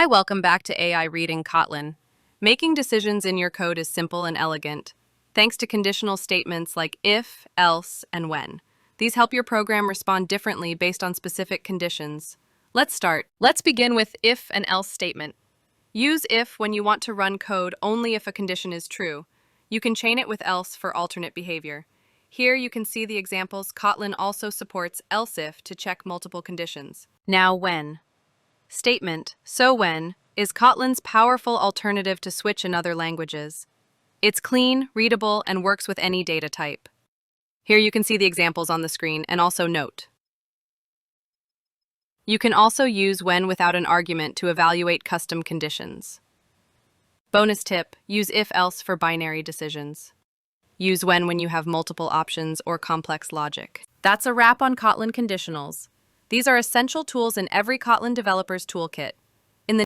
Hi, welcome back to AI Reading Kotlin. Making decisions in your code is simple and elegant, thanks to conditional statements like if, else, and when. These help your program respond differently based on specific conditions. Let's start. Let's begin with if and else statement. Use if when you want to run code only if a condition is true. You can chain it with else for alternate behavior. Here you can see the examples. Kotlin also supports else if to check multiple conditions. Now when. Statement, so when, is Kotlin's powerful alternative to switch in other languages. It's clean, readable, and works with any data type. Here you can see the examples on the screen, and also note. You can also use when without an argument to evaluate custom conditions. Bonus tip, use if-else for binary decisions. Use when you have multiple options or complex logic. That's a wrap on Kotlin Conditionals. These are essential tools in every Kotlin developer's toolkit. In the